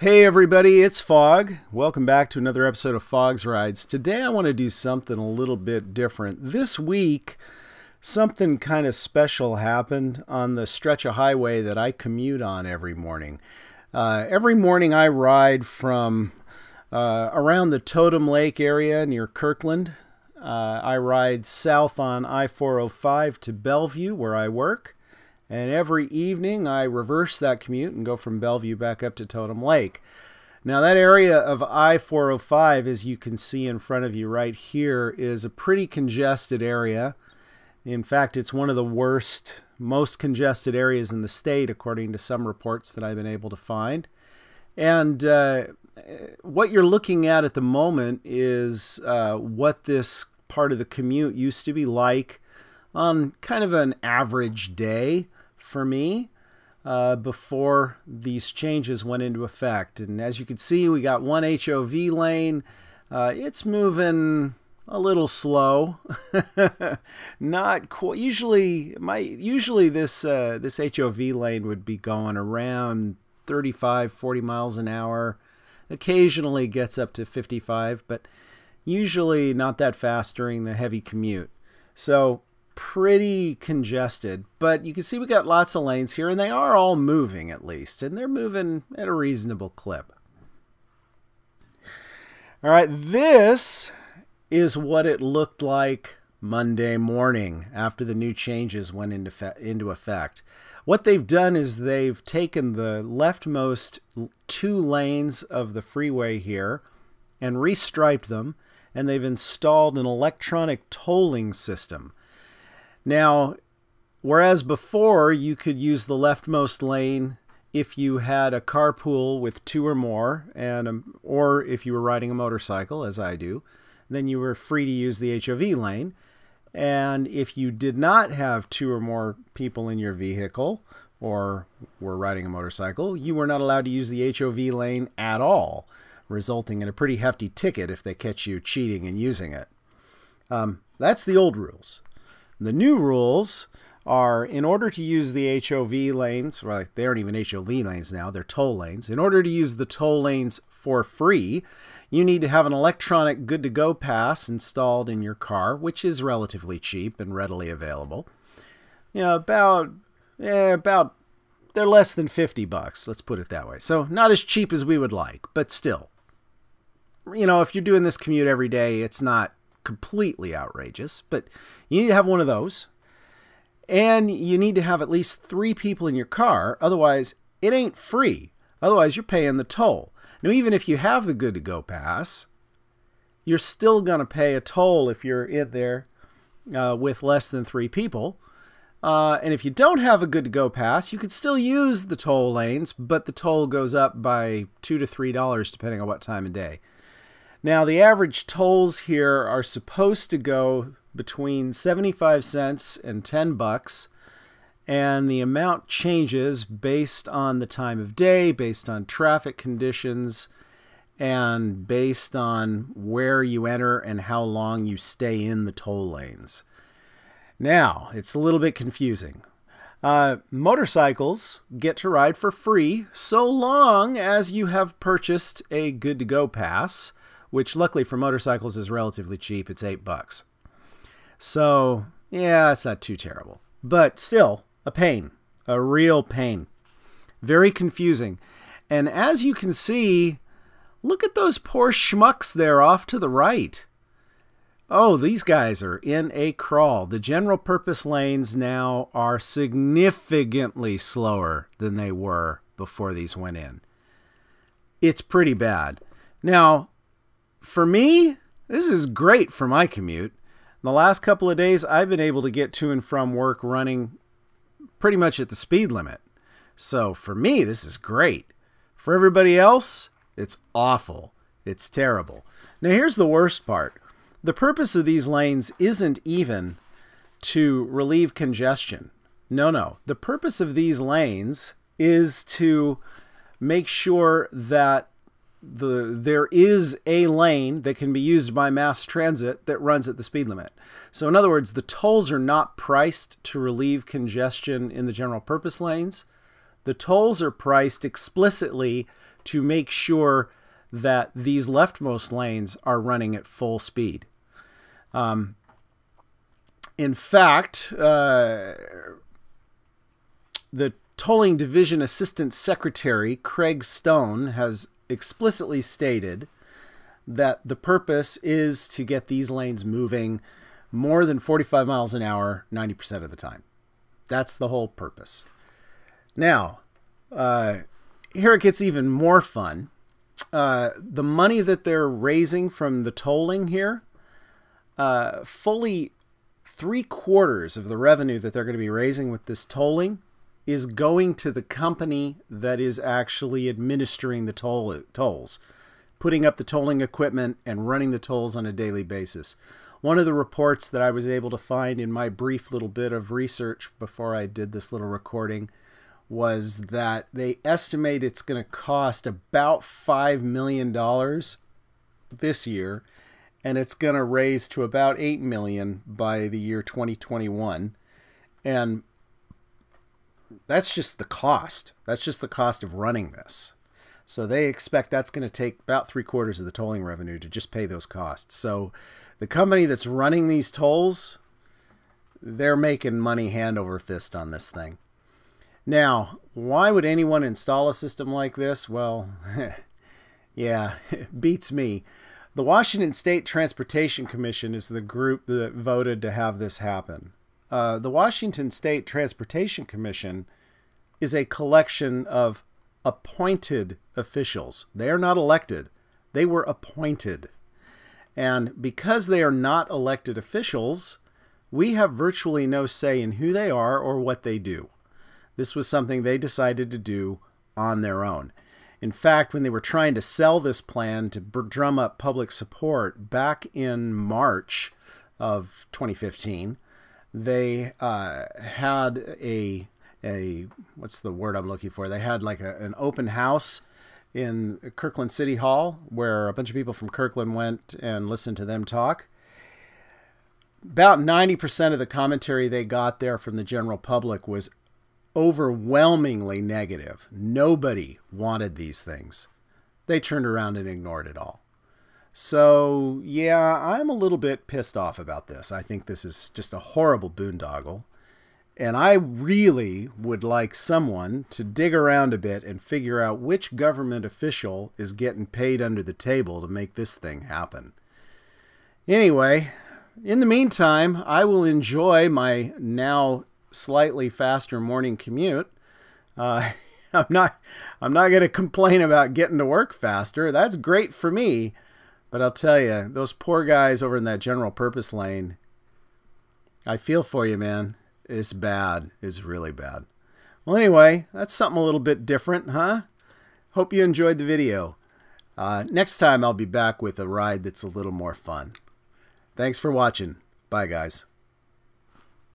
Hey everybody, it's Fog. Welcome back to another episode of Fog's Rides. Today I want to do something a little bit different. This week, something kind of special happened on the stretch of highway that I commute on every morning. Every morning I ride from around the Totem Lake area near Kirkland. I ride south on I-405 to Bellevue where I work. And every evening I reverse that commute and go from Bellevue back up to Totem Lake. Now that area of I-405, as you can see in front of you right here, is a pretty congested area. In fact, it's one of the worst, most congested areas in the state, according to some reports that I've been able to find. And what you're looking at the moment is what this part of the commute used to be like on kind of an average day for me before these changes went into effect. And as you can see, we got one HOV lane. It's moving a little slow. Not quite. Usually this HOV lane would be going around 35-40 miles an hour. Occasionally gets up to 55, but usually not that fast during the heavy commute. So pretty congested, but you can see we got lots of lanes here, and they are all moving at least, and they're moving at a reasonable clip. All right, this is what it looked like Monday morning after the new changes went into effect. What they've done is they've taken the leftmost 2 lanes of the freeway here and restriped them, and they've installed an electronic tolling system. Now, whereas before you could use the leftmost lane if you had a carpool with 2 or more, or if you were riding a motorcycle, as I do, then you were free to use the HOV lane. And if you did not have 2 or more people in your vehicle, or were riding a motorcycle, you were not allowed to use the HOV lane at all, resulting in a pretty hefty ticket if they catch you cheating and using it. That's the old rules. The new rules are, in order to use the HOV lanes, well, they aren't even HOV lanes now, they're toll lanes. In order to use the toll lanes for free, you need to have an electronic good-to-go pass installed in your car, which is relatively cheap and readily available. You know, they're less than 50 bucks, let's put it that way. So not as cheap as we would like, but still. You know, if you're doing this commute every day, it's not completely outrageous, but you need to have one of those, and you need to have at least 3 people in your car. Otherwise it ain't free. Otherwise you're paying the toll. Now, even if you have the good to go pass, you're still gonna pay a toll if you're in there with less than 3 people, and if you don't have a good to go pass, you could still use the toll lanes, but the toll goes up by $2 to $3 depending on what time of day. Now, the average tolls here are supposed to go between 75 cents and 10 bucks, and the amount changes based on the time of day, based on traffic conditions, and based on where you enter and how long you stay in the toll lanes. Now, it's a little bit confusing. Motorcycles get to ride for free so long as you have purchased a good-to-go pass, which luckily for motorcycles is relatively cheap. It's 8 bucks. So, yeah, it's not too terrible. But still, a pain. A real pain. Very confusing. And as you can see, look at those poor schmucks there off to the right. Oh, these guys are in a crawl. The general purpose lanes now are significantly slower than they were before these went in. It's pretty bad. Now, for me, this is great for my commute. The last couple of days, I've been able to get to and from work running pretty much at the speed limit. So for me, this is great. For everybody else, it's awful. It's terrible. Now here's the worst part. The purpose of these lanes isn't even to relieve congestion. No. The purpose of these lanes is to make sure that there is a lane that can be used by mass transit that runs at the speed limit. So in other words, the tolls are not priced to relieve congestion in the general purpose lanes. The tolls are priced explicitly to make sure that these leftmost lanes are running at full speed. In fact, the Tolling Division Assistant Secretary, Craig Stone, has explicitly stated that the purpose is to get these lanes moving more than 45 miles an hour 90% of the time. That's the whole purpose. Now, here it gets even more fun. The money that they're raising from the tolling here, fully 3/4 of the revenue that they're going to be raising with this tolling is going to the company that is actually administering the tolls, putting up the tolling equipment and running the tolls on a daily basis. One of the reports that I was able to find in my brief little bit of research before I did this little recording was that they estimate it's going to cost about $5 million this year, and it's going to raise to about $8 million by the year 2021. And that's just the cost. That's just the cost of running this. So they expect that's going to take about 3/4 of the tolling revenue to just pay those costs. So the company that's running these tolls, they're making money hand over fist on this thing. Now, why would anyone install a system like this? Well, yeah, it beats me. The Washington State Transportation Commission is the group that voted to have this happen. The Washington State Transportation Commission is a collection of appointed officials. They are not elected. They were appointed. And because they are not elected officials, we have virtually no say in who they are or what they do. This was something they decided to do on their own. In fact, when they were trying to sell this plan to drum up public support back in March of 2015, they had what's the word I'm looking for? They had like an open house in Kirkland City Hall where a bunch of people from Kirkland went and listened to them talk. About 90% of the commentary they got there from the general public was overwhelmingly negative. Nobody wanted these things. They turned around and ignored it all. So, yeah, I'm a little bit pissed off about this. I think this is just a horrible boondoggle. And I really would like someone to dig around a bit and figure out which government official is getting paid under the table to make this thing happen. Going in the meantime, I will enjoy my now slightly faster morning commute. I'm not going to complain about getting to work faster. That's great for me. But I'll tell you, those poor guys over in that general purpose lane, I feel for you, man. It's bad. It's really bad. Well, anyway, that's something a little bit different, huh? Hope you enjoyed the video. Next time I'll be back with a ride that's a little more fun. Thanks for watching. Bye, guys.